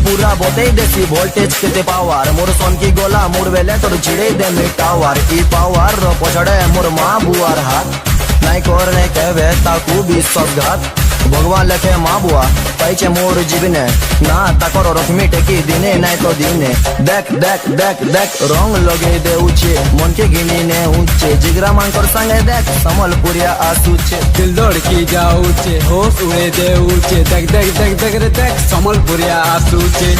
पूरा बोते देसी वोल्टेज केते पावर मोर सोन की गोला मोर वेले तोर छिड़े दे मी टावर ई पावर रो पोछड़े मोर मां बुआर हाथ नाई कोर ने कहवे ताकू भी सौगात भगवान लखे मां बुआ पैचे मोर जीवने ना ताकोर रखमी टेकी दिने नाई तो दिने देख देख देख देख रंग लगे दे ऊंचे मन के गिनी ने ऊंचे जिगरा मांकर संगे देख समलपुरिया आसूचे दिल दौड़ की जाऊचे होश उड़े दे ऊंचे देख देख देख देख रे देख समलपुरिया आसूचे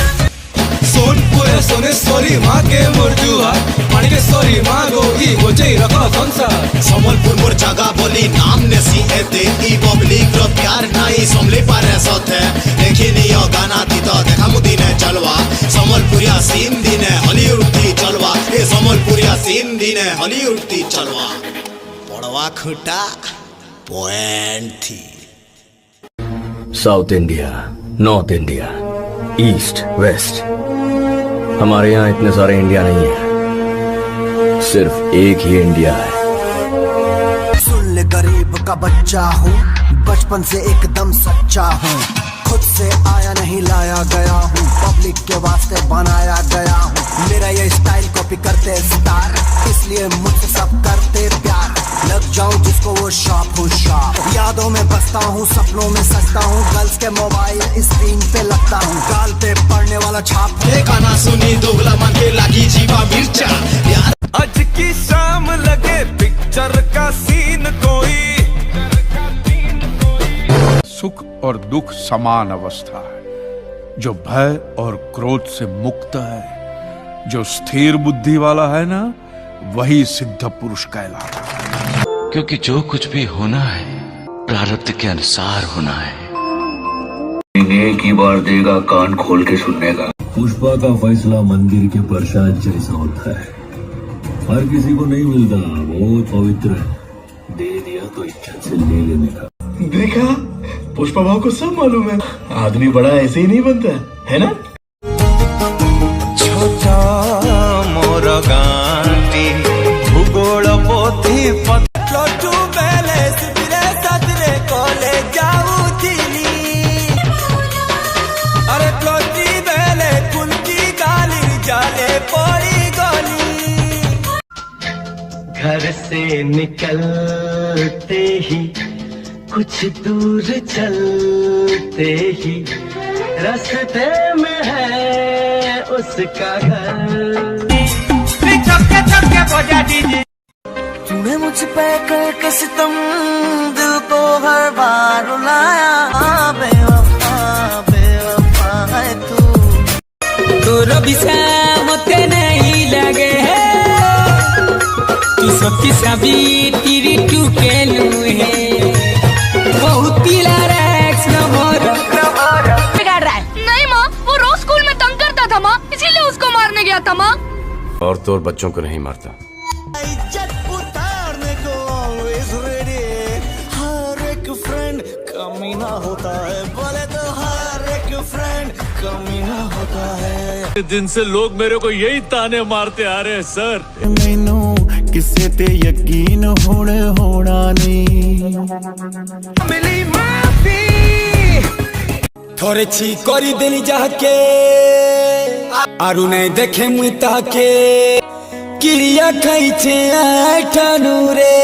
सोनपुरे सोने सोरी माँ के मुर्जुआ पानी के सोरी माँ गोगी गोचे रखो संसार समलपुर मोर जगह बोली नाम ने सी एते ई पब्लिक रो प्यार नाई समले पारे सोते देखिनी ओ गाना ती तो देखा मुदीने चलवा समलपुरिया सीन दिने हॉलीवुड ती चलवा ए समलपुरिया सीन दिने हॉलीवुड ती चलवा पड़वा खुटा पॉइंट थी south India, north India, east west, हमारे यहाँ इतने सारे इंडिया नहीं है, सिर्फ एक ही इंडिया है। सुन ले गरीब का बच्चा हूँ, बचपन से एकदम सच्चा हूँ, खुद से आया नहीं लाया गया हूँ, पब्लिक के वास्ते बनाया गया हूँ। मेरा ये स्टाइल कॉपी करते स्टार, इसलिए मुझसे सब करते प्यार। लग जाऊं जिसको वो शॉप हूँ शॉप, यादों में बसता हूँ, सपनों में सजता हूँ, गर्ल्स के मोबाइल स्क्रीन पे लगता हूँ, गाल पे पड़ने वाला छाप। ये गाना सुनी दोगला मन के लागी जीवा मिर्चा यार। आज की शाम लगे पिक्चर का सीन कोई, सुख और दुख समान अवस्था है, जो भय और क्रोध से मुक्त है, जो स्थिर बुद्धि वाला है ना, वही सिद्ध पुरुष कहलाता है। क्योंकि जो कुछ भी होना है प्रारब्ध के अनुसार होना है। एक ही बार देगा कान खोल के सुनने का। पुष्पा का फैसला मंदिर के प्रसाद जैसा होता है, हर किसी को नहीं मिलता, बहुत पवित्र है, दे दिया तो इज्जत से ले लेने का। देखा, पुष्पा भाव को सब मालूम है, आदमी बड़ा ऐसे ही नहीं बनता है ना। छोटा मोर गांटी भूगोल पोथी लोटू बेले सिरे सजरे कोले जाऊथिली, अरे लोटी बेले कुलकी गाली जाले पड़ी गली। घर से निकलते ही कुछ दूर चलते ही रास्ते में है उसका घर। तूने मुझ पे करके सितम दिल को हर बार रुलाया, बेवफा बेवफा है तू तोर बिसा मते नहीं लगे है, तू सती सभी तेरी टू के लूहे बहुत पीला रैक्स नंबर बिगाड़ रहा है। नहीं माँ, वो रोज स्कूल में तंग करता था माँ, इसीलिए उसको मारने गया था माँ। और तो और बच्चों को नहीं मारता। इज्जत उतारने को always ready। हर एक फ्रेंड कमीना होता है, बोले तो हर एक फ्रेंड कमीना होता है। दिन से लोग मेरे को यही ताने मारते आ रहे हैं सर। मैनू किसे ते यकीन होना नहीं। मिली माफी थोड़े छी करी देनी जाके आरु नहीं देखे मुई ताके किरिया खाइछे आठानु रे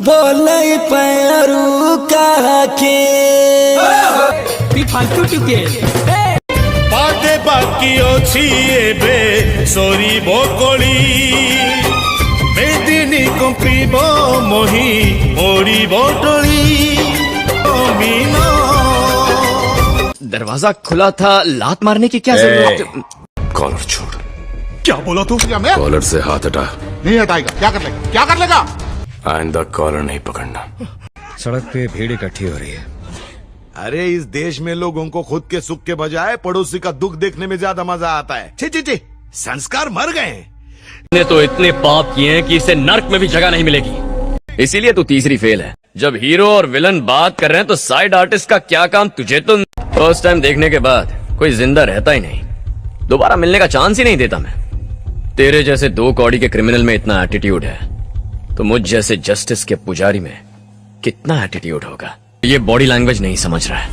बोल नहीं पारू कहा के फालतू टुके बाते बाकी अछि एबे सॉरी बकली बेदिनी कंपिबो मोही मोरी बटली मीना। दरवाजा खुला था, लात मारने की क्या जरूरत? कॉलर छोड़। क्या बोला तू? कॉलर से हाथ हटा। नहीं हटाएगा। क्या कर लेगा? क्या कर लेगा? आइंदा कॉलर नहीं पकड़ना। सड़क पे भीड़ इकट्ठी हो रही है। अरे इस देश में लोगों को खुद के सुख के बजाय पड़ोसी का दुख देखने में ज्यादा मजा आता है। ची संस्कार मर गए हैं। ने तो इतने पाप किए हैं कि इसे नर्क में भी जगह नहीं मिलेगी। इसीलिए तू तीसरी फेल है। जब हीरो और विलन बात कर रहे हैं तो साइड आर्टिस्ट का क्या काम? तुझे तो फर्स्ट टाइम देखने के बाद कोई जिंदा रहता ही नहीं, दोबारा मिलने का चांस ही नहीं देता मैं। तेरे जैसे 2 कौड़ी के क्रिमिनल में इतना एटीट्यूड है तो मुझ जैसे जस्टिस के पुजारी में कितना एटीट्यूड होगा? ये बॉडी लैंग्वेज नहीं समझ रहा है।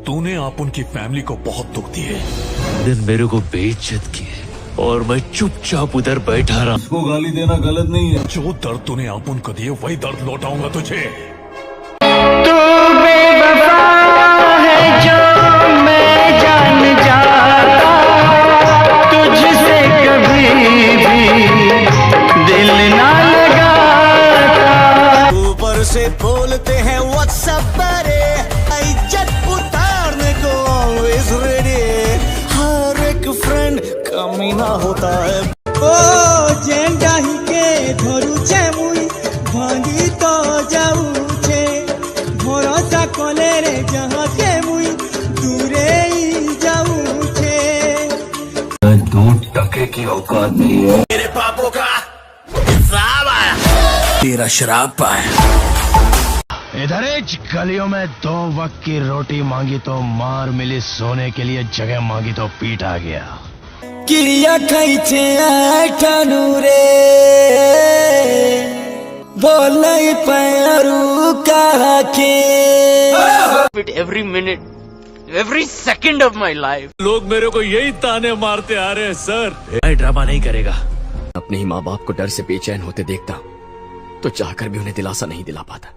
तूने आप उनकी फैमिली को बहुत दुख दिए। दिन मेरे को बेइज्जत की और मैं चुपचाप उधर बैठा रहा। उसको गाली देना गलत नहीं है। जो दर्द तूने आप उनको दिए वही दर्द लौटाऊंगा तुझे। तू बेवफा है जो मैं जान जाता, तुझसे कभी भी दिल ना लगाता। ऊपर से बोलते हैं व्हाट्सएप पर, इज्जत उतारने को always ready। हर एक फ्रेंड कमीना होता है। ओ जेंडा ही के धरुचे मुई भांगी तो जाऊचे भरोसा कोले रे जहाँ के मुई दूरे ही जाऊचे। 2 टके की औकात नहीं है। मेरे पापों का श्राप आया, तेरा श्राप आया। इधर गलियों में 2 वक्त की रोटी मांगी तो मार मिली, सोने के लिए जगह मांगी तो पीट आ गया। किरिया खाइछे आठानु रे बोल नहीं पारू कहा के Every minute, every second of my life. लोग मेरे को यही ताने मारते आ रहे हैं सर। मैं ड्रामा नहीं करेगा। अपने ही माँ बाप को डर से बेचैन होते देखता तो चाहकर भी उन्हें दिलासा नहीं दिला पाता।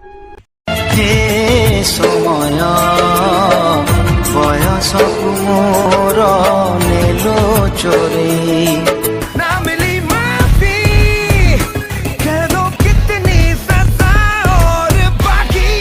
हे समया बयसकु मोर नेलो चोरी। ना मिली माफी कह दो कितनी सजा और बाकी।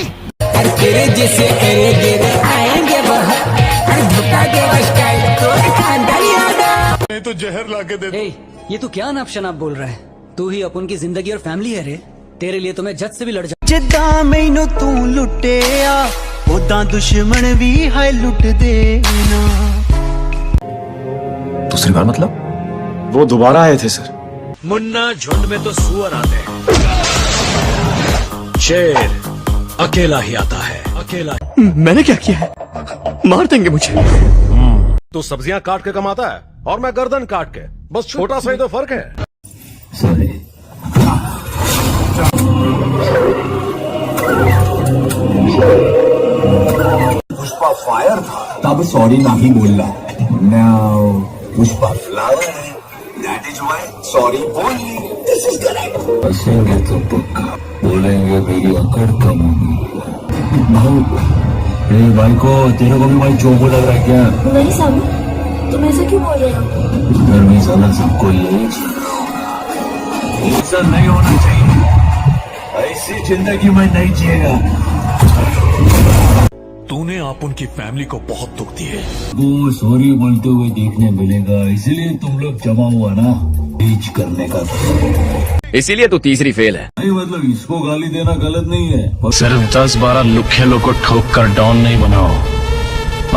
अरे तेरे जैसे अरे गिरे आएंगे बाहर, अरे धुका के स्टाइल तो खानदानी आदा। नहीं तो जहर लाके दे दे। ये तू क्या नाप शनाप बोल रहा है? तू ही अपन की जिंदगी और फैमिली है रे। तेरे लिए तो मैं जज से भी लड़ जा। जिद्दां मैनू तू लुटिया उदां दुश्मन भी है लुट देना। दूसरी बार मतलब? वो दोबारा आए थे सर। मुन्ना झुंड में तो सुअर आते हैं, शेर अकेला ही आता है। अकेला। मैंने क्या किया है? मार देंगे मुझे। तू सब्जियां काट के कमाता है और मैं गर्दन काट के। बस छोटा सा ही तो फर्क है। पुष्पा फायर था तब सॉरी नहीं बोलना। नाउ पुष्पा फ्लावर है, दैट इज व्हाई सॉरी बोलनी। This is correct. हंसेंगे तो पक्का बोलेंगे मेरी अकड़ कम होगी। भाई को तेरे को भी भाई चोको लग रहा है क्या? नहीं सामू, तुम ऐसा क्यों बोल रहे हो? घर में साला सबको यही ऐसा नहीं होना चाहिए। ऐसी जिंदगी में नहीं जिएगा। तूने आप उनकी फैमिली को बहुत दुख दिए। वो सॉरी बोलते हुए देखने मिलेगा, इसलिए तुम लोग जमा हुआ ना। बीच करने का इसीलिए तू तीसरी फेल है। नहीं, मतलब इसको गाली देना गलत नहीं है। सिर्फ 10-12 लुखेलों को ठोक कर डॉन नहीं बनाओ।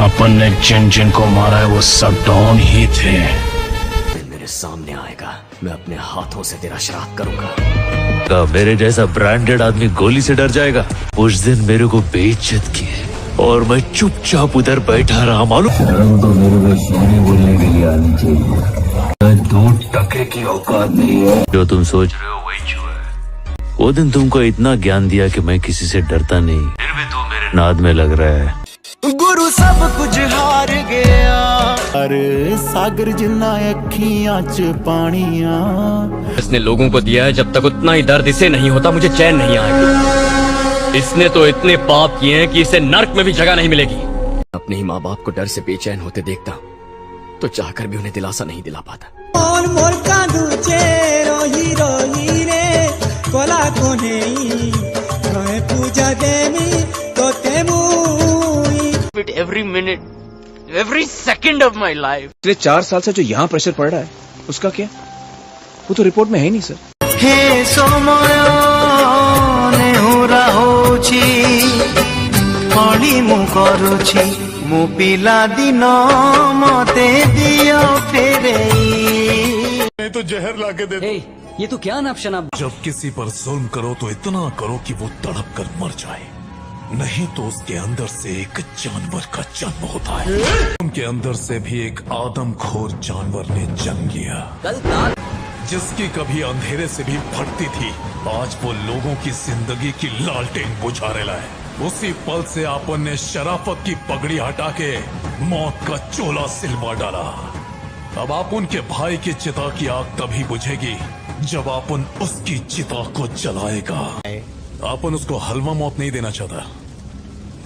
अपन ने जिन जिन को मारा है वो सब डॉन ही थे। मेरे सामने आएगा, मैं अपने हाथों से तेरा श्राद्ध करूंगा। मेरे जैसा ब्रांडेड आदमी गोली से डर जाएगा? उस दिन मेरे को बेइज्जत किए और मैं चुपचाप उधर बैठा रहा। मालूम शर्म तो मेरे को सॉरी बोलने के लिए आनी चाहिए। 2 टके की औकात नहीं है। जो तुम सोच रहे हो वही जो है। वो दिन तुमको इतना ज्ञान दिया कि मैं किसी से डरता नहीं, फिर भी तू मेरे नाद में लग रहा है। गुरु सब कुछ हार गया। अरे सागर जिन्ना अखियां च पानिया। इसने लोगों को दिया है, जब तक उतना ही दर्द इसे नहीं होता मुझे चैन नहीं आएगा। इसने तो इतने पाप किए हैं कि इसे नर्क में भी जगह नहीं मिलेगी। अपने ही माँ बाप को डर से बेचैन होते देखता तो चाहकर भी उन्हें दिलासा नहीं दिला पाता। Every minute, every second of my life. पिछले 4 साल से जो यहाँ प्रेशर पड़ रहा है उसका क्या? वो तो रिपोर्ट में है ही नहीं सर। हे समय नेहुरा होची पड़ी मु करूची मु पिला दिन मते दियो फेरे। मैं तो जहर लाके दे। ये तो क्या नाप शनाप। जब किसी पर जुल्म करो तो इतना करो कि वो तड़प कर मर जाए, नहीं तो उसके अंदर से एक जानवर का जन्म होता है। उनके अंदर से भी एक आदमखोर जानवर ने जन्म लिया, जिसकी कभी अंधेरे से भी फटती थी, आज वो लोगों की जिंदगी की लालटेन बुझा रहा है। उसी पल से आपन ने शराफत की पगड़ी हटा के मौत का चोला सिलवा डाला। अब आप उनके भाई की चिता की आग तभी बुझेगी जब आपन उसकी चिता को जलाएगा। आपन उसको हलवा मौत नहीं देना चाहता,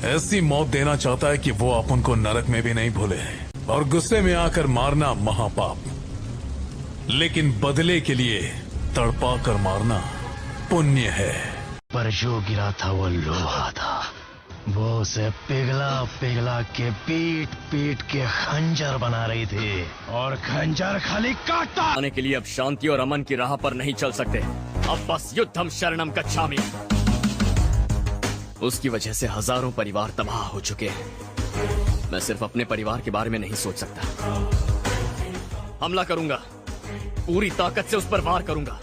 ऐसी मौत देना चाहता है कि वो अपन को नरक में भी नहीं भूले। और गुस्से में आकर मारना महापाप, लेकिन बदले के लिए तड़पा कर मारना पुण्य है। पर जो गिरा था वो लोहा था, वो उसे पिघला पिघला के पीट पीट के खंजर बना रही थी, और खंजर खाली काटता। आने के लिए अब शांति और अमन की राह पर नहीं चल सकते। अब बस युद्धम शरणम गच्छामि। उसकी वजह से हजारों परिवार तबाह हो चुके हैं। मैं सिर्फ अपने परिवार के बारे में नहीं सोच सकता। हमला करूंगा, पूरी ताकत से उस पर वार करूंगा,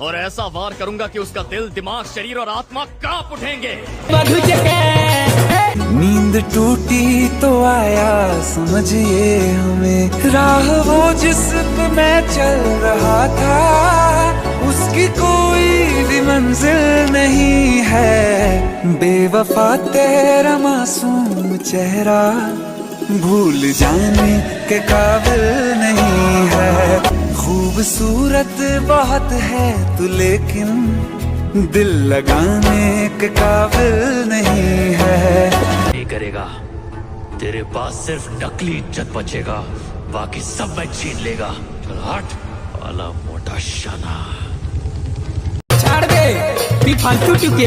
और ऐसा वार करूंगा कि उसका दिल, दिमाग, शरीर और आत्मा कांप उठेंगे। नींद टूटी तो आया समझिए हमें, राह वो जिस पे मैं चल रहा था, उसकी कोई भी मंजिल नहीं है। बेवफा तेरा मासूम चेहरा भूल जाने के काबिल नहीं है। खूबसूरत बहुत है तू लेकिन दिल लगाने के काबिल नहीं है। नहीं करेगा, तेरे पास सिर्फ नकली इज्जत बचेगा, बाकी सब मैं छीन लेगा। चल हट वाला मोटा शना। छाड़ दे फालतू टुके,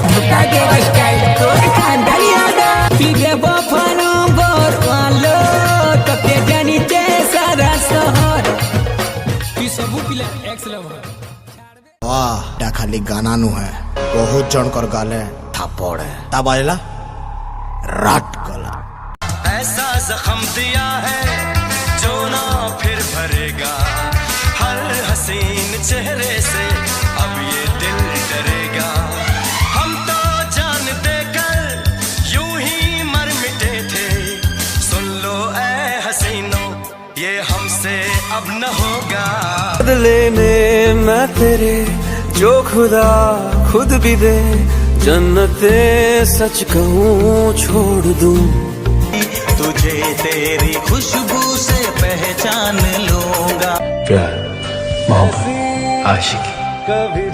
बता दे स्टाइल तो खानदानी आदा। फिर बफानो बोर वालो तो के जानी ते सारा शहर की सबू पिले एक्स लवर। वाह ता खाली गाना नु है, बहुत जन कर गाले थापड़ है ता बाजला राट गला। ऐसा जख्म दिया है जो ना फिर भरेगा, हर हसीन चेहरे से अब ये दिल डरेगा। हम तो जान देकर यूं ही मर मिटे थे, सुन लो ऐ हसीनों ये हमसे अब न होगा। बदले में मैं तेरे जो खुदा खुद भी दे, जन्नते सच कहूँ छोड़ दूं, तुझे तेरी खुशबू से पहचान लूंगा। प्यार, मोहब्बत, आशिकी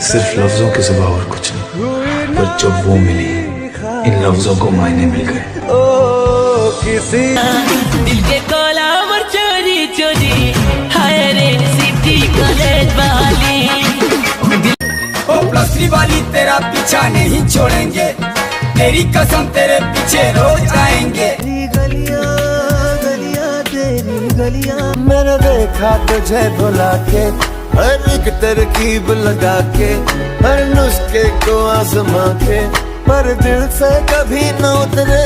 सिर्फ लफ्जों के सिवा और कुछ नहीं, पर जब वो मिली इन लफ्जों को मायने मिल गए। किसी दिल के कोलावर चोरी चोरी, हाय रे सिटी कॉलेज वाली। ओ प्लस 3 वाली तेरा पीछा नहीं छोड़ेंगे, तेरी कसम तेरे पीछे रोज आएंगे। गलियां गलियां तेरी गलियां, मैंने देखा तुझे भुला के हर एक तरकीब लगा के, हर नुस्खे को आजमा के, पर दिल से कभी न उतरे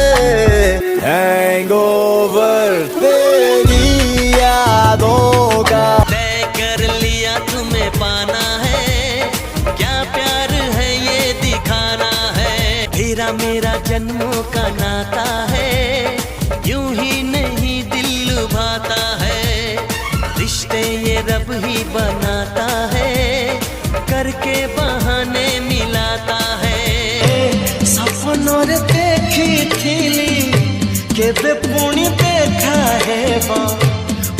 हैंगओवर तेरी यादों का। तय कर लिया तुम्हें पाना है, क्या प्यार है ये दिखाना है। तेरा मेरा जन्मों का नाता है, यूं ही नहीं दिल लुभाता है। रिश्ते ये रब ही बनाता है, करके बहाने मिलाता है। सपनों रे देखी थीली केबे पुणी देखा है बा,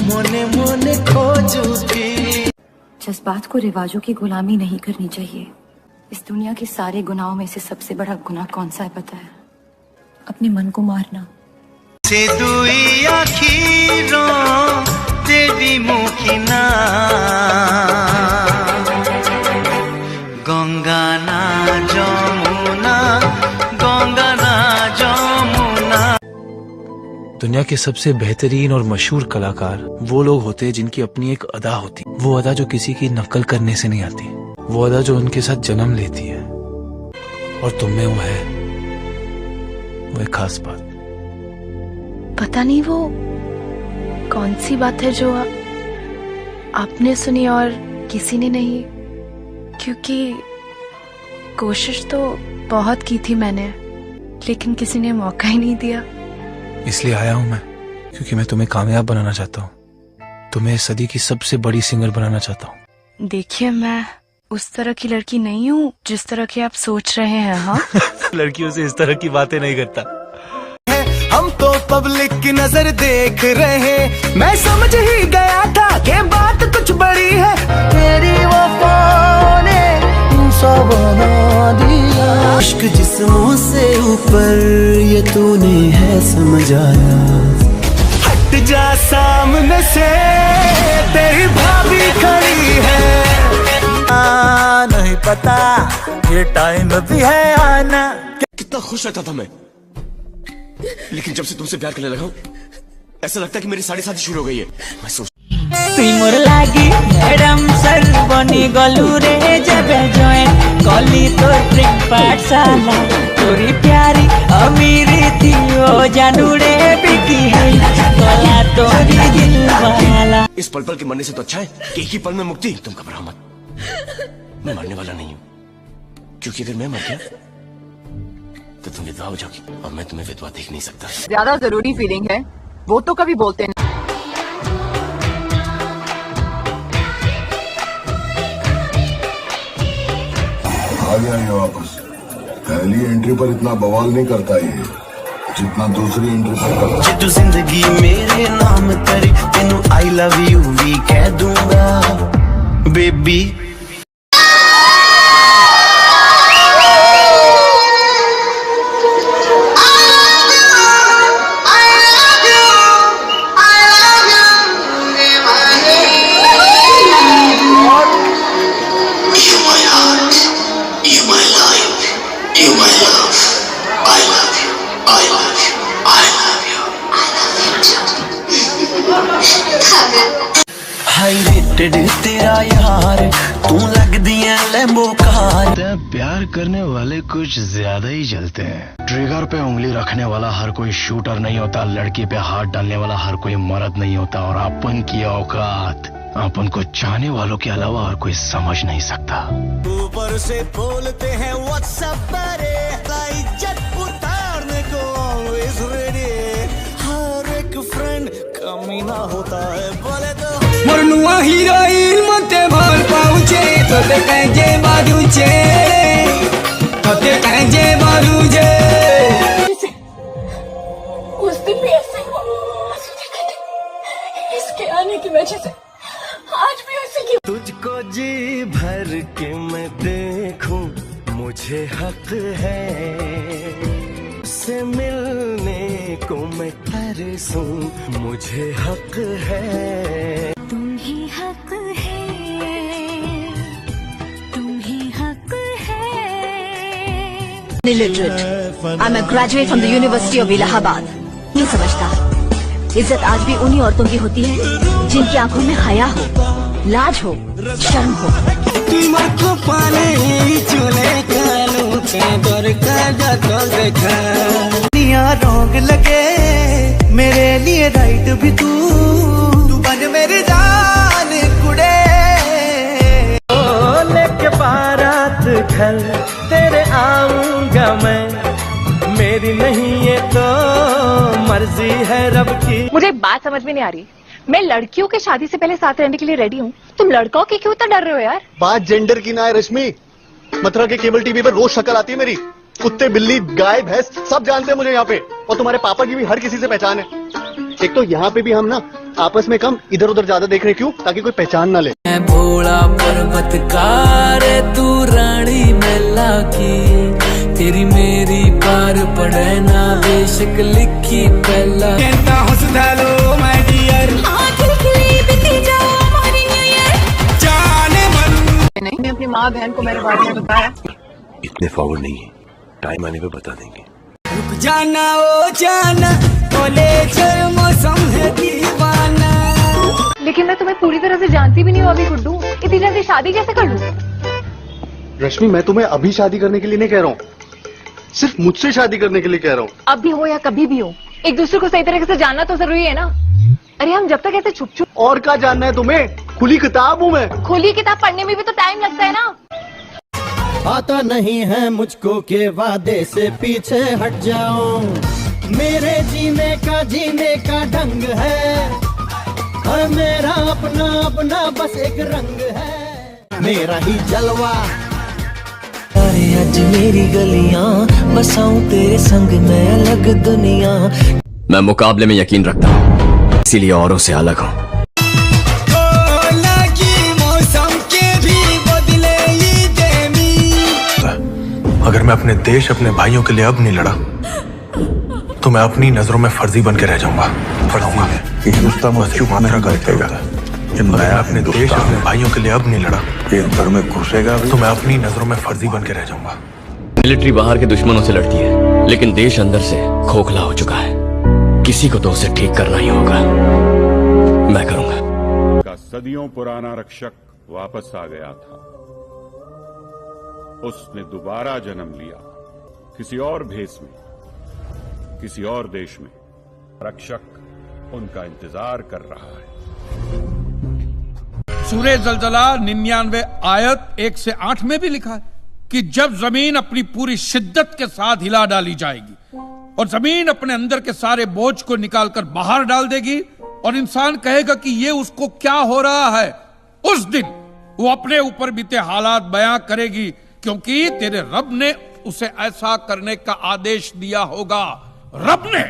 मोने मोने खोजुती। जज्बात को रिवाजों की गुलामी नहीं करनी चाहिए। इस दुनिया के सारे गुनाहों में से सबसे बड़ा गुनाह कौन सा है पता है? अपने मन को मारना। से दुई आखिरों तेरी मुखिना गंगा ना जमुना, गंगा ना जमुना। दुनिया के सबसे बेहतरीन और मशहूर कलाकार वो लोग होते हैं जिनकी अपनी एक अदा होती, वो अदा जो किसी की नकल करने से नहीं आती, वो अदा जो उनके साथ जन्म लेती है। और तुम में वो है, वो एक खास बात। पता नहीं वो कौन सी बात है जो आपने सुनी और किसी ने नहीं, क्योंकि कोशिश तो बहुत की थी मैंने, लेकिन किसी ने मौका ही नहीं दिया। इसलिए आया हूं मैं, क्योंकि मैं तुम्हें कामयाब बनाना चाहता हूँ। तुम्हें इस सदी की सबसे बड़ी सिंगर बनाना चाहता हूँ। देखिए, मैं उस तरह की लड़की नहीं हूँ जिस तरह की आप सोच रहे हैं। हाँ लड़कियों से इस तरह की बातें नहीं करता। हम तो पब्लिक की नजर देख रहे, मैं समझ ही गया था कि बात कुछ बड़ी है। तेरी वफा ने सब बना दिया। इश्क जिस्मों से ऊपर ये तूने है समझ आया। हट जा सामने से, तेरी भाभी खड़ी है। नहीं पता ये टाइम भी है आना। कितना खुश रहता था मैं, लेकिन जब से तुमसे प्यार करने लगा हूं, ऐसा लगता है कि मेरी सारी शादी शुरू हो गई है। मैं सोच तुई मोर लागी मैडम सर बनी गलू रे, जब जॉइन कली तो प्रेम पाठशाला। तोरी प्यारी अमीरी थी ओ जानू रे, बिकी है कला तोरी दिल वाला। इस पल पल के मरने से तो अच्छा है कि एक ही पल में मुक्ति। तुम घबराओ मत, मैं मरने वाला नहीं हूँ, क्योंकि अगर मैं मर गया तो तुम विधवा हो जाओगी, और मैं तुम्हें विधवा देख नहीं सकता। ज्यादा जरूरी फीलिंग है वो तो कभी बोलते नहीं। आ गया ये वापस। पहली एंट्री पर इतना बवाल नहीं करता ये, जितना दूसरी एंट्री पर करता। तू जिंदगी मेरे नाम करे, तेनू आई लव यू भी कह दूंगा बेबी। तेरा यार तू लग दिया लैम्बो कार। प्यार करने वाले कुछ ज्यादा ही जलते हैं। ट्रिगर पे उंगली रखने वाला हर कोई शूटर नहीं होता, लड़की पे हाथ डालने वाला हर कोई मर्द नहीं होता, और अपन की औकात अपन को चाहने वालों के अलावा और कोई समझ नहीं सकता। ऊपर से बोलते हैं व्हाट्सएप पर, इज्जत उतारने को ऑलवेज रेडी। हर एक फ्रेंड कमीना होता है, बोले तो मोरनुआ हीरोइन मते भल पाउचे, तोते कांजे मारुचे, तोते कांजे मारुचे। उस दिन भी ऐसे हुआ, इसके आने की वजह से आज भी ऐसे की। तुझको जी भर के मैं देखूं, मुझे हक है से मिलने को मैं तरसूं, मुझे हक है। तुम ही हक है, तुम ही हक है। Illiterate. I'm a graduate from the University of Allahabad. नहीं समझता, इज्जत आज भी उन्हीं औरतों की होती है जिनकी आंखों में हया हो, लाज हो, शर्म हो। तुम को पाले चले कालू के दर का जतल देखा दुनिया रोंग लगे मेरे लिए राइट भी तू बन मेरी जान कुड़े। ओ लेके बारात घर तेरे आऊंगा मैं, मेरी नहीं ये तो मर्जी है रब की। मुझे एक बात समझ में नहीं आ रही, मैं लड़कियों के शादी से पहले साथ रहने के लिए रेडी हूँ, तुम लड़कों की क्यों इतना डर रहे हो यार? बात जेंडर की ना है रश्मि, मथुरा के केबल टीवी पर रोज शक्ल आती है मेरी। कुत्ते बिल्ली गाय भैंस सब जानते हैं मुझे यहाँ पे, और तुम्हारे पापा की भी हर किसी से पहचान है। एक तो यहाँ पे भी हम ना आपस में कम इधर उधर ज्यादा देख रहे, क्यों? ताकि कोई पहचान ना ले। मैं भोला पर्वतकार तू रानी मैला की, तेरी मेरी पार पड़े ना बेशक लिखी पहला। कहता हंसदा लो माय डियर, नहीं, मैं अपनी माँ बहन को मेरे बारे में बताया। इतने फॉरवर्ड नहीं है, टाइम आने पे बता देंगे। रुक जाना ओ जाना, बोले चल मौसम है दीवाना। लेकिन मैं तुम्हें पूरी तरह से जानती भी नहीं हूँ अभी गुड्डू, इतनी जल्दी शादी कैसे कर लूँ? रश्मि मैं तुम्हें अभी शादी करने के लिए नहीं कह रहा हूँ, सिर्फ मुझसे शादी करने के लिए कह रहा हूँ। अब भी हो या कभी भी हो, एक दूसरे को सही तरीके से जानना तो जरूरी है ना। अरे हम जब तक ऐसे छुप छुप। और क्या जानना है तुम्हें? खुली किताब हूँ मैं। खुली किताब पढ़ने में भी तो टाइम लगता है ना। आता नहीं है मुझको के वादे से पीछे हट जाओ, मेरे जीने का ढंग है, और मेरा अपना अपना बस एक रंग है, मेरा ही जलवा। अरे आज मेरी गलियां बसाऊं तेरे संग में अलग दुनिया। मैं मुकाबले में यकीन रखता हूँ, इसीलिए औरों से अलग हूँ। अगर मैं अपने देश अपने भाइयों के लिए अब नहीं लड़ा तो मैं अपनी नजरों में फर्जी बन के रह जाऊंगा। मैं अपने देश अपने भाइयों के लिए अब नहीं लड़ा घर में घुसेगा तो मैं अपनी नजरों में फर्जी बन के रह जाऊंगा। मिलिट्री बाहर के दुश्मनों से लड़ती है, लेकिन देश अंदर से खोखला हो चुका है। किसी को तो उसे ठीक करना ही होगा। मैं करूंगा। का सदियों पुराना रक्षक वापस आ गया था। उसने दोबारा जन्म लिया, किसी और भेष में, किसी और देश में। रक्षक उनका इंतजार कर रहा है। सूरह जलजला 99 आयत 1 से 8 में भी लिखा है कि जब जमीन अपनी पूरी शिद्दत के साथ हिला डाली जाएगी और जमीन अपने अंदर के सारे बोझ को निकालकर बाहर डाल देगी और इंसान कहेगा कि ये उसको क्या हो रहा है, उस दिन वो अपने ऊपर बीते हालात बयां करेगी, क्योंकि तेरे रब ने उसे ऐसा करने का आदेश दिया होगा। रब ने।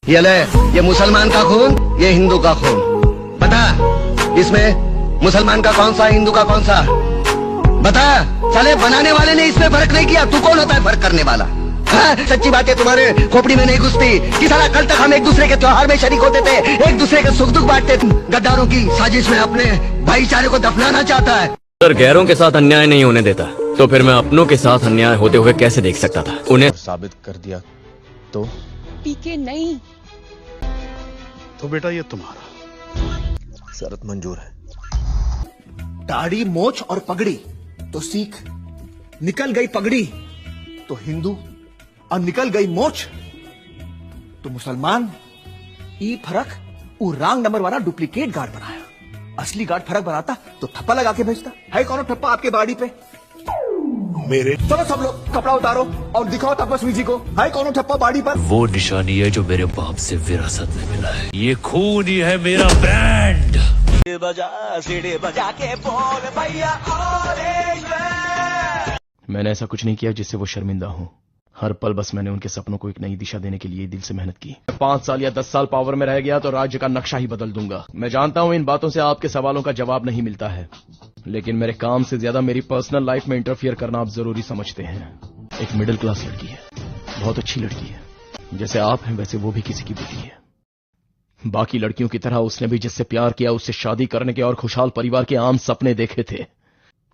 ये ले, ये मुसलमान का खून, ये हिंदू का खून। बता इसमें मुसलमान का कौन सा, हिंदू का कौन सा? बता। साले बनाने वाले ने इसमें फर्क नहीं किया, तू कौन होता है फर्क करने वाला? हाँ, सच्ची बात है तुम्हारे खोपड़ी में नहीं घुसती कि साला कल तक हम एक दूसरे के त्योहार में शरीक होते थे, एक दूसरे के सुख दुख बांटते। गद्दारों की साजिश में अपने भाईचारे को दफनाना चाहता है। अगर गैरों के साथ अन्याय नहीं होने देता तो फिर मैं अपनों के साथ अन्याय होते हुए कैसे देख सकता था? उन्हें साबित कर दिया तो पीके नहीं तो बेटा ये तुम्हारा शर्त मंजूर है। दाढ़ी मोछ और पगड़ी तो सीख, निकल गई पगड़ी तो हिंदू और निकल गई मोछ तो मुसलमान। ई फर्क वो रॉन्ग नंबर वाला डुप्लीकेट गार्ड बनाया, असली गार्ड फर्क बनाता तो थप्पा लगा के भेजता है। कौन ठप्पा आपके बाड़ी पे? मेरे। चलो सब लोग कपड़ा उतारो और दिखाओ तपस्वी जी को, है कौन ठप्पा बाड़ी पर? वो निशानी है जो मेरे बाप से विरासत में मिला है। ये खून ही है मेरा ब्रांड। सीढ़ी बजा के बोल भैया। मैंने ऐसा कुछ नहीं किया जिससे वो शर्मिंदा हो। हर पल बस मैंने उनके सपनों को एक नई दिशा देने के लिए दिल से मेहनत की। 5 साल या 10 साल पावर में रह गया तो राज्य का नक्शा ही बदल दूंगा। मैं जानता हूं इन बातों से आपके सवालों का जवाब नहीं मिलता है, लेकिन मेरे काम से ज्यादा मेरी पर्सनल लाइफ में इंटरफियर करना आप जरूरी समझते हैं। एक मिडिल क्लास लड़की है, बहुत अच्छी लड़की है, जैसे आप हैं वैसे वो भी किसी की बेटी है। बाकी लड़कियों की तरह उसने भी जिससे प्यार किया उससे शादी करने के और खुशहाल परिवार के आम सपने देखे थे।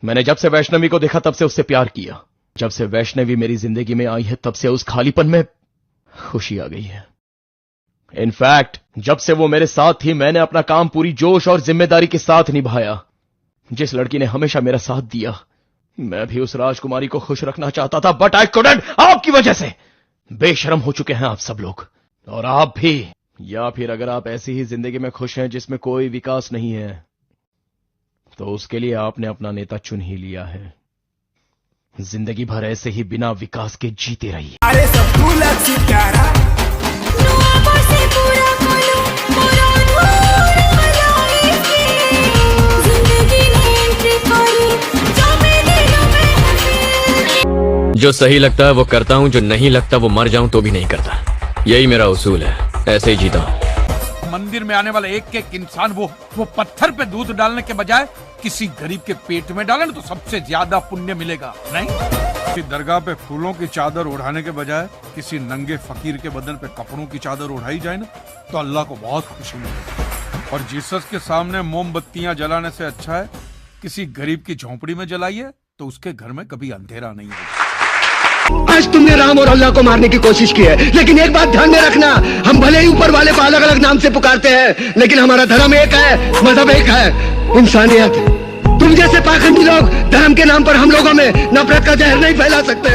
मैंने जब से वैष्णवी को देखा तब से उससे प्यार किया। जब से वैष्णवी मेरी जिंदगी में आई है तब से उस खालीपन में खुशी आ गई है। इनफैक्ट जब से वो मेरे साथ थी मैंने अपना काम पूरी जोश और जिम्मेदारी के साथ निभाया। जिस लड़की ने हमेशा मेरा साथ दिया, मैं भी उस राजकुमारी को खुश रखना चाहता था, बट आई कुडंट। आपकी वजह से बेशरम हो चुके हैं आप सब लोग, और आप भी। या फिर अगर आप ऐसी ही जिंदगी में खुश हैं जिसमें कोई विकास नहीं है, तो उसके लिए आपने अपना नेता चुन ही लिया है। जिंदगी भर ऐसे ही बिना विकास के जीते रहिए। अरे सब जो सही लगता है वो करता हूँ, जो नहीं लगता वो मर जाऊं तो भी नहीं करता। यही मेरा उसूल है, ऐसे ही जीता हूँ। मंदिर में आने वाला एक एक इंसान वो पत्थर पे दूध डालने के बजाय किसी गरीब के पेट में डाले तो सबसे ज्यादा पुण्य मिलेगा। नहीं, किसी दरगाह पे फूलों की चादर ओढ़ाने के बजाय किसी नंगे फकीर के बदन पे कपड़ों की चादर ओढ़ाई जाए ना, तो अल्लाह को बहुत खुशी मिलेगी। और जीसस के सामने मोमबत्तियां जलाने से अच्छा है किसी गरीब की झोंपड़ी में जलाइए, तो उसके घर में कभी अंधेरा नहीं होगा। आज तुमने राम और अल्लाह को मारने की कोशिश की है, लेकिन एक बात ध्यान में रखना, हम भले ही ऊपर वाले को अलग अलग नाम से पुकारते हैं, लेकिन हमारा धर्म एक है, मजहब एक है, इंसानियत। तुम जैसे पाखंडी लोग धर्म के नाम पर हम लोगों में नफरत का जहर नहीं फैला सकते।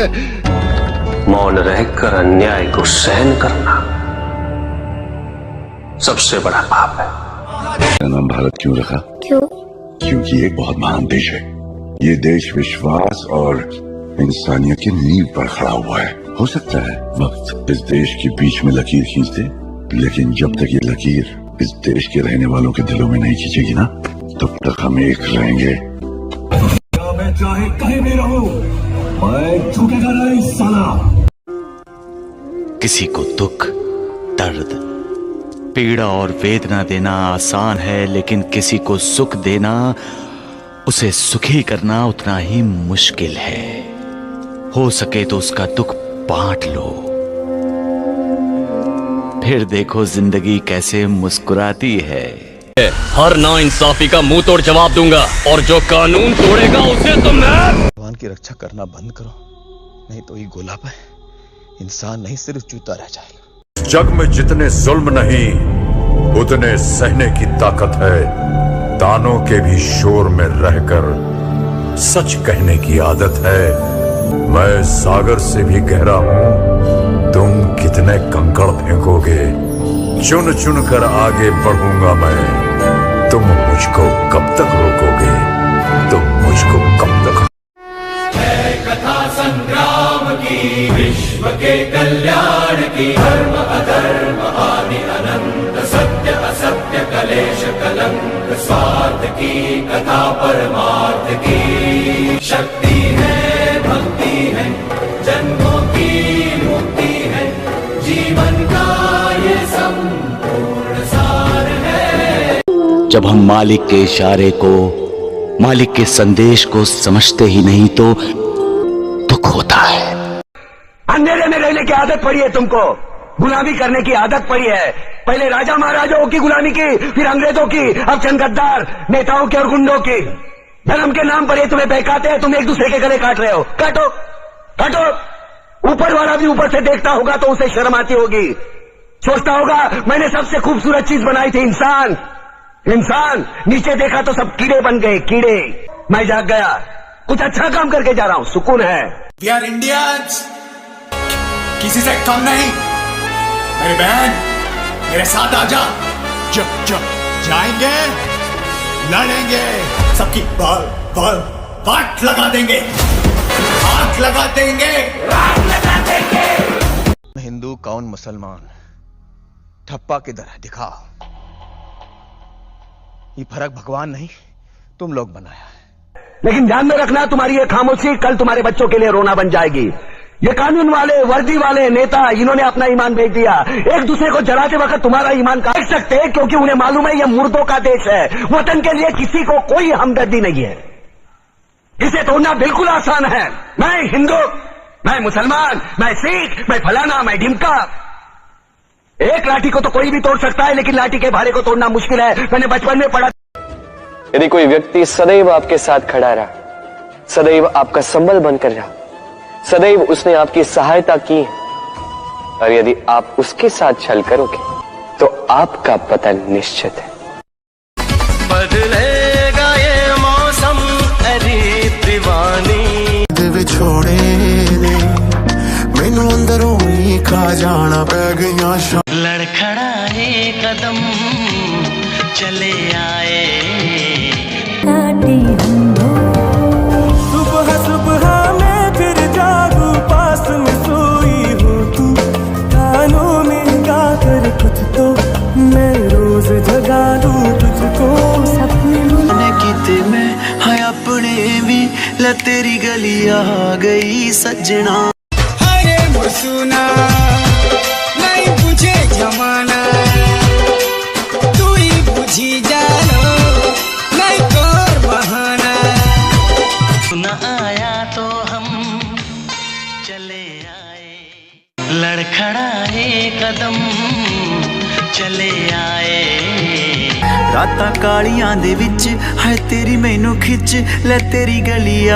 मौन रहकर अन्याय को सहन करना सबसे बड़ा पाप है। नाम भारत क्यों रखा? क्योंकि एक बहुत महान देश है। ये देश विश्वास और इंसानियत की नींव पर खड़ा हुआ है। हो सकता है वक्त इस देश के बीच में लकीर खींच दे, लेकिन जब तक ये लकीर इस देश के रहने वालों के दिलों में नहीं खींचेगी ना, तब तक हम एक रहेंगे। मैं चाहे कहीं भी रहूं, मैं झुकेगा नहीं साला। किसी को दुख, दर्द, पीड़ा और वेदना देना आसान है, लेकिन किसी को सुख देना, उसे सुखी करना उतना ही मुश्किल है। हो सके तो उसका दुख बांट लो, फिर देखो जिंदगी कैसे मुस्कुराती है। हर नाइंसाफी का मुंह तोड़ जवाब दूंगा, और जो कानून तोड़ेगा उसे तो मैं। भगवान की रक्षा करना बंद करो, नहीं तो ये गोलाब है, इंसान नहीं सिर्फ जूता रह जाएगा। जग में जितने जुल्म नहीं उतने सहने की ताकत है। तानों के भी शोर में रहकर सच कहने की आदत है। मैं सागर से भी गहरा हूं, तुम कितने कंकड़ फेंकोगे। चुन चुन कर आगे बढ़ूंगा मैं, तुम मुझको कब तक रोकोगे, तुम मुझको कब तक। है कथा संग्राम की, विश्व के कल्याण की, धर्म अधर्म आदि अनंत, सत्य असत्य कलेश कलंक, स्वार्थ की कथा परमार्थ की। शक्ति है, भक्ति है, जन्मों की मुक्ति है, जीवन का ये संपूर्ण सार है। जब हम मालिक के इशारे को, मालिक के संदेश को समझते ही नहीं तो दुख होता है। अंधेरे में रहने की आदत पड़ी है तुमको, गुलामी करने की आदत पड़ी है। पहले राजा महाराजाओं की गुलामी की, फिर अंग्रेजों की, अब चंद गद्दार नेताओं के और गुंडों की। धर्म के नाम पर ये तुम्हें बहकाते हैं, तुम एक दूसरे के गले काट रहे हो। काटो काटो। ऊपर वाला भी ऊपर से देखता होगा तो उसे शर्म आती होगी, सोचता होगा मैंने सबसे खूबसूरत चीज बनाई थी, इंसान। इंसान नीचे देखा तो सब कीड़े बन गए, कीड़े। मैं जाग गया, कुछ अच्छा काम करके जा रहा हूं, सुकून है। वी आर इंडियंस, किसी से कम नहीं। मेरी बहन, मेरे साथ आजा। जब जब जाएंगे, लड़ेंगे, सबकी बाल बाल वाट लगा देंगे, हाथ लगा देंगे, रात लगा देंगे। हिंदू कौन मुसलमान, ठप्पा किधर है दिखाओ। ये फर्क भगवान नहीं तुम लोग बनाया है। लेकिन ध्यान में रखना, तुम्हारी ये खामोशी कल तुम्हारे बच्चों के लिए रोना बन जाएगी। ये कानून वाले, वर्दी वाले नेता, इन्होंने अपना ईमान बेच दिया। एक दूसरे को जलाते वक्त तुम्हारा ईमान काट सकते हैं, क्योंकि उन्हें मालूम है ये मुर्दों का देश है। वतन के लिए किसी को कोई हमदर्दी नहीं है। इसे तोड़ना बिल्कुल आसान है। मैं हिंदू, मैं मुसलमान, मैं सिख, मैं फलाना, मैं ढिमका। एक लाठी को तो कोई भी तोड़ सकता है, लेकिन लाठी के भारे को तोड़ना मुश्किल है। मैंने बचपन में पढ़ा। यदि कोई व्यक्ति सदैव आपके साथ खड़ा रहा, सदैव आपका संबल बनकर रहा, सदैव उसने आपकी सहायता की, और यदि आप उसके साथ छल करोगे तो आपका पतन निश्चित है। बदलेगा ये मौसम अरे दीवानी विछोड़े ने मैनू अंदरों ही खा जाना पै गईयां लड़खड़ाए कदम चले आए सुबह सुबह मैं फिर जागू पास में सोई हूँ तू कानों में गा कर कुछ तो मैं रोज जगा दूँ तुझको सपने किते मैं है अपने भी ला तेरी गली आ गई सजना अरे मुर्सुना नहीं बुझे जमाना तू ही बुझी जानो नहीं कर बहाना न आया तो हम चले आए लड़खड़ाए कदम चले आए रातां कालियां दे विच है तेरी मैनू खिच ले तेरी गली आ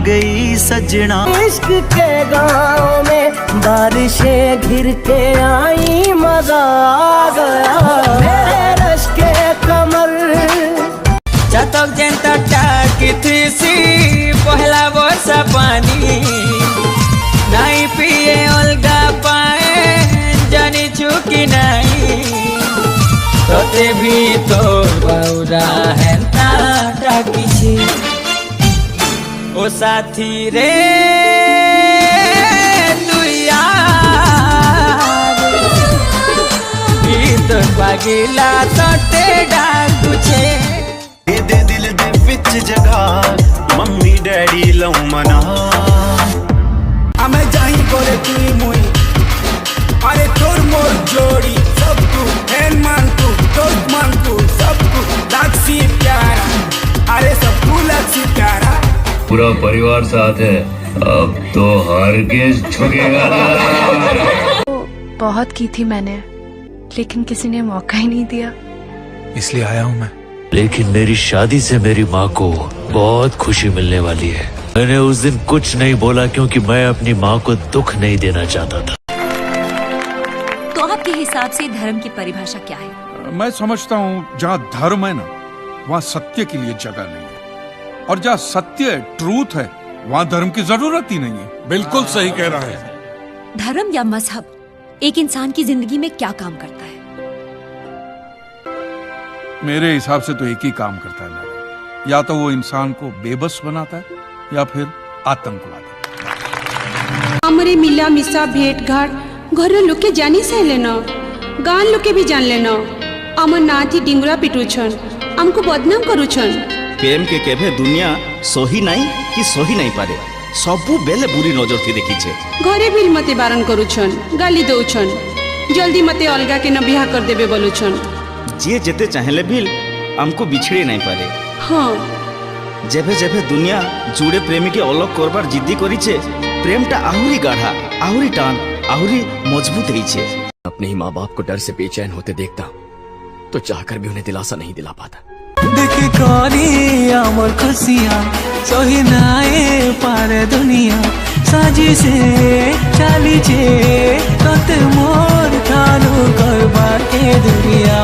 गई सजना इश्क के गाँव में बारिशें घिर के आई मजा आ गया मेरे रश के कमर जतक जेंता टाकी थी सी पहला वर्षा पानी नहीं पिए अलगा पाए जानी चुकी नहीं तोते भी तो बाउरा है टाकी छी ओ साथी रे तू यार गीत बागिला तोते डाकू छे दे दिल दे विच जगह मम्मी डैडी लऊ मना हमें जाई करे तू मुई अरे तोर मोर जोड़ी सब तू हैन मान तू दोस्त मान तू सब तू लाक्सी प्यारा अरे सब तू लाक्सी प्यारा पूरा परिवार साथ है अब तो हरगिज झुकेगा बहुत की थी मैंने लेकिन किसी ने मौका ही नहीं दिया इसलिए आया हूँ मैं। लेकिन मेरी शादी से मेरी माँ को बहुत खुशी मिलने वाली है। मैंने उस दिन कुछ नहीं बोला क्योंकि मैं अपनी माँ को दुख नहीं देना चाहता था। तो आपके हिसाब से धर्म की परिभाषा क्या है? मैं समझता हूँ जहाँ धर्म है ना वहाँ सत्य के लिए जगह नहीं है और जहाँ सत्य ट्रूथ है वहाँ धर्म की जरूरत ही नहीं है। बिल्कुल सही कह रहा है। धर्म या मजहब एक इंसान की जिंदगी में क्या काम करता है? मेरे हिसाब से तो एक ही काम करता है मैडम, या तो वो इंसान को बेबस बनाता है या फिर आतंकवादी। हमरे मिला मिसा भेंट घाट घर लोग के जानी सह न गान लोग के भी जान लेना अमर नाथी डिंगरा पिटुछन हमको बदनाम करुछन। प्रेम के केभे दुनिया सही नहीं कि सही नहीं पारे सबू बेले बुरी नजर थी देखी छे। घरे भी मते बारण करुछन गाली दउछन जल्दी मते अलगा के न बियाह कर देबे बोलुछन। जे जेते चाहेले भी हमको बिछड़े नहीं पारे। हाँ जेभे जेभे दुनिया जुड़े प्रेमी के अलग करबार जिद्दी करिछे प्रेमटा आहुरी गाढ़ा आहुरी टान आहुरी मजबूत रही। अपने ही माँ बाप को डर से बेचैन होते देखता तो चाहकर भी उन्हें दिलासा नहीं दिला पाता। देखी करी आमर खुशियाँ सही नाए पारे दुनिया साजी से चाली जे कते मोर ठानु करबा के दुनिया।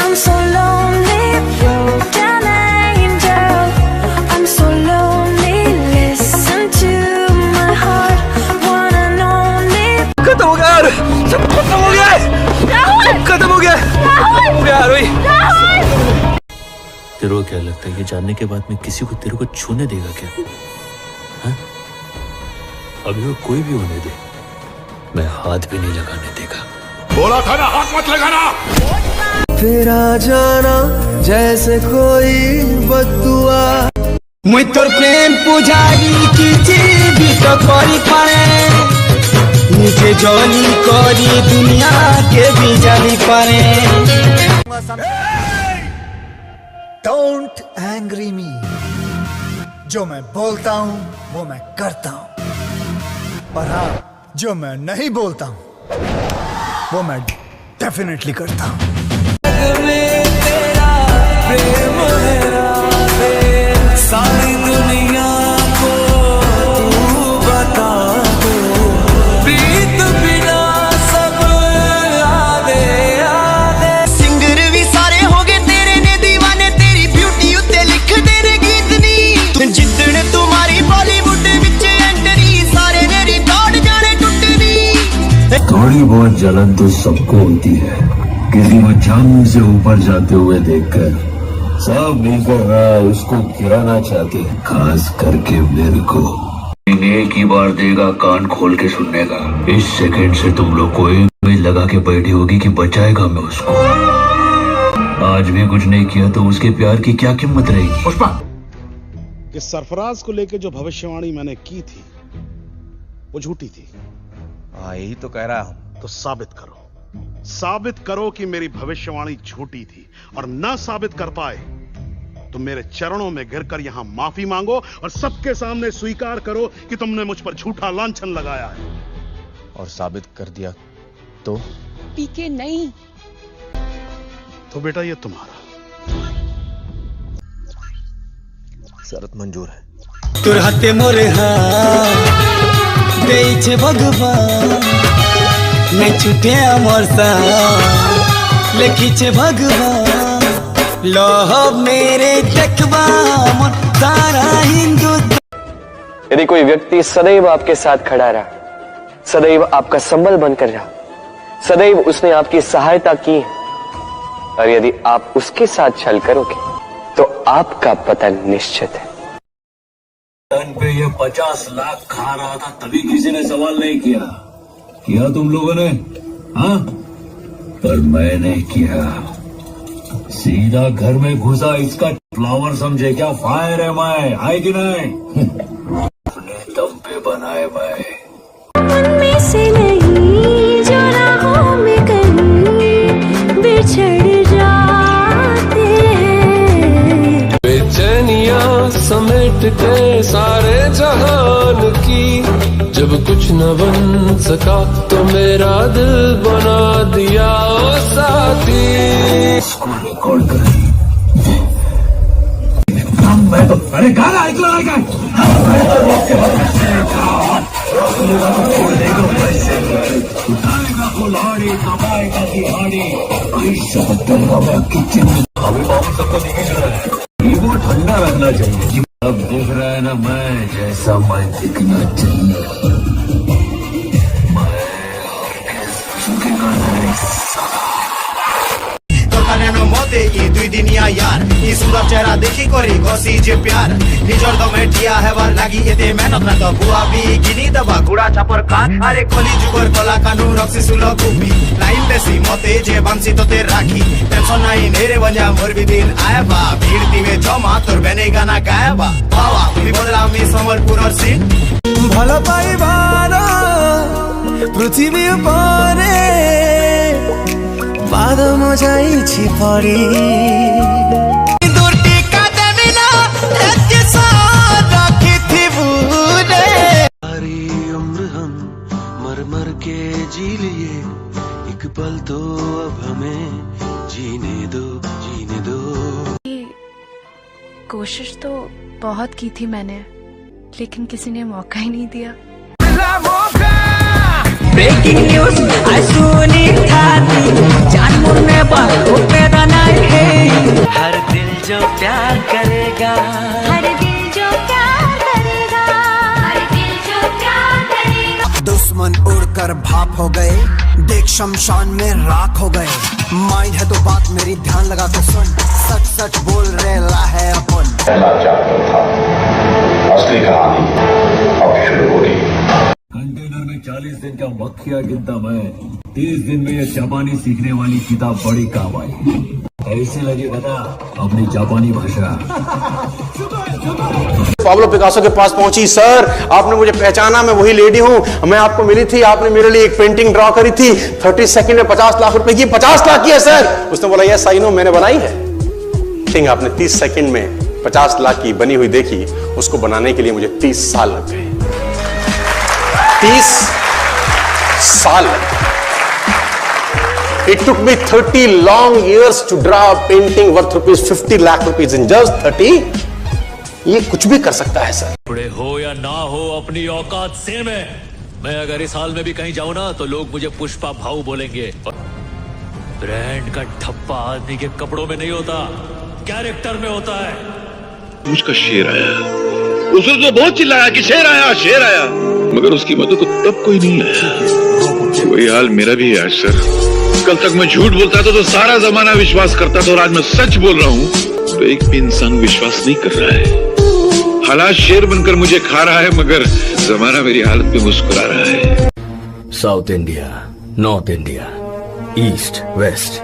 I'm so lonely, broken angel. I'm so lonely, listen to my heart, one and only. खत्म हो गया यार, सब खत्म हो गया, सब खत्म हो गया यार। तेरे को क्या लगता है ये जानने के बाद में किसी को तेरे को छूने देगा क्या? हाँ? अभी वो कोई भी होने दे मैं हाथ भी नहीं लगाने देगा। बोला था ना हाथ मत लगाना। तेरा जाना जैसे कोई बदुआ मुई तोर प्रेम पुजारी की भी तो करी पाए नीचे जली करी दुनिया के भी जानी पाए। डोंट एंग्री मी, जो मैं बोलता हूँ वो मैं करता हूँ, पर हाँ जो मैं नहीं बोलता हूँ वो मैं डेफिनेटली करता हूँ। सारी दुनिया को तू बता दो प्रीत बिना सब यादें याद थोड़ी बहुत जलन तो सबको होती है, किसी को चांद से ऊपर जाते हुए देखकर सब मिलकर उसको गिराना चाहते हैं, खास करके मेरे को। एक ही बार देगा कान खोल के सुनने का। इस सेकंड से तुम लोग को एक लगा के बैठी होगी कि बचाएगा मैं उसको। आज भी कुछ नहीं किया तो उसके प्यार की क्या कीमत रहेगी? पुष्पा, कि सरफराज को लेकर जो भविष्यवाणी मैंने की थी वो झूठी थी। हाँ, यही तो कह रहा हूं। तो साबित करो कि मेरी भविष्यवाणी झूठी थी, और न साबित कर पाए तो मेरे चरणों में गिरकर यहां माफी मांगो और सबके सामने स्वीकार करो कि तुमने मुझ पर झूठा लांछन लगाया है। और साबित कर दिया तो? पीके नहीं तो बेटा ये तुम्हारा शर्त मंजूर है। তোর হাতে মোরে দিয়েছে ভগবান, নাই ছুটে আমার সাথ লিখিছে ভগবান, লহ মেরে দেখবা মন সারা হিন্দু। यदि कोई व्यक्ति सदैव आपके साथ खड़ा रहा, सदैव आपका संबल बनकर रहा, सदैव उसने आपकी सहायता की, और यदि आप उसके साथ छल करोगे तो आपका पतन निश्चित है। टन पे ये 50 लाख खा रहा था तभी किसी ने सवाल नहीं किया तुम लोगों ने? हाँ, पर मैंने किया। सीधा घर में घुसा, इसका फ्लावर समझे क्या? फायर है मैं, है कि नहीं? अपने दम पे बनाए मैं। उनमें से नहीं जो राहों में कहीं बिछड़ जाते हैं। बेचैनियां समेट के सारे जहान की, जब कुछ न बन सका तो मेरा दिल बना दिया ओ साथी। इसको रिकॉर्ड कर मैं तो अरे गाना ऐकलं नाही काय? उठाएगा कुल्हाड़ी, कमाएगा दिहाड़ी, ऐसा बदलगा मैं किचन में। अभी बाबू सबको दिख रहा है, वो ठंडा रखना चाहिए। अब दिख रहा है ना मैं जैसा मैं दिखना चाहिए। মতে ই দুই দিনিয়া ইয়ার ই সুন্দর চেহারা দেখি করি গসি যে প্যার নিজর দমে ঠিয়া হেবার লাগি এতে মেহনত না তো বুয়াবি গিনি দবা গুড়া চাপর কান আরে কলি যুগর কলা কানু রক্সি সুল কুপি লাইন দেশি মতে যে বানসি তোতে রাখি টেনশন নাই নেরে বঞ্জা মোর বিদিন আয়বা ভিড় দিবে জমা তোর বেনে গানা গায়বা বাবা তুমি বদলামি সম্বলপুরর সিন ভালো পাইবার পৃথিবী উপরে বাদ মজাইছি পড়ি দুটি কাঁদে মিলা এক সাথ রাখি বুনে सारी उम्र हम मर मर के जी लिए, एक पल तो अब हमें जीने दो। कोशिश तो बहुत की थी मैंने, लेकिन किसी ने मौका ही नहीं दिया। ब्रेकिंग न्यूज आज सुनी था जान मुरने पर पैदा नहीं है। हर दिल जो प्यार करेगा, हर दिल जो प्यार करेगा, हर दिल जो प्यार करेगा। दुश्मन उड़कर भाप हो गए, देख शमशान में राख हो गए। माइंड है तो बात मेरी ध्यान लगा के सुन, सच सच बोल रेला है अपन। पहला चैप्टर था, असली कहानी अब शुरू होगी। कंटेनर में 40 दिन का मक्खिया गिनता मैं, 30 दिन में ये जापानी सीखने वाली किताब बड़ी काम आई। कैसे लगी बता अपनी जापानी भाषा? पाब्लो पिकासो के पास पहुंची। सर आपने मुझे पहचाना, मैं वही लेडी हूं, मैं आपको मिली थी, आपने मेरे लिए एक पेंटिंग ड्रॉ करी थी 30 सेकंड में 50 लाख रुपए की। 50 लाख की है सर? उसने बोला यस आई नो, मैंने बनाई है। थिंक आपने 30 सेकंड में 50 लाख की बनी हुई देखी, उसको बनाने के लिए मुझे 30 साल लग गए। 30 साल लग गए। It took me 30 long years to draw a painting worth ₹50 lakh in just 30. ये कुछ भी कर सकता है सर। बड़े हो या ना हो, अपनी औकात सेम है। मैं अगर इस हाल में भी कहीं जाऊं ना तो लोग मुझे पुष्पा भाऊ बोलेंगे। ब्रांड का ठप्पा आदमी के कपड़ों में नहीं होता, कैरेक्टर में होता है। मुझका शेर आया, उसने तो बहुत चिल्लाया कि शेर आया, मगर उसकी मदद को तब कोई नहीं आया। वही हाल मेरा भी है आज सर। कल तक मैं झूठ बोलता था तो सारा जमाना विश्वास करता था, और आज मैं सच बोल रहा हूँ तो एक भी इंसान विश्वास नहीं कर रहा है। हालात शेर बनकर मुझे खा रहा है, मगर जमाना मेरी हालत पे मुस्कुरा रहा है। South India, north India, east, west,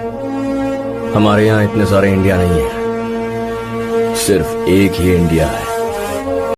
हमारे यहाँ इतने सारे इंडिया नहीं है, सिर्फ एक ही इंडिया है।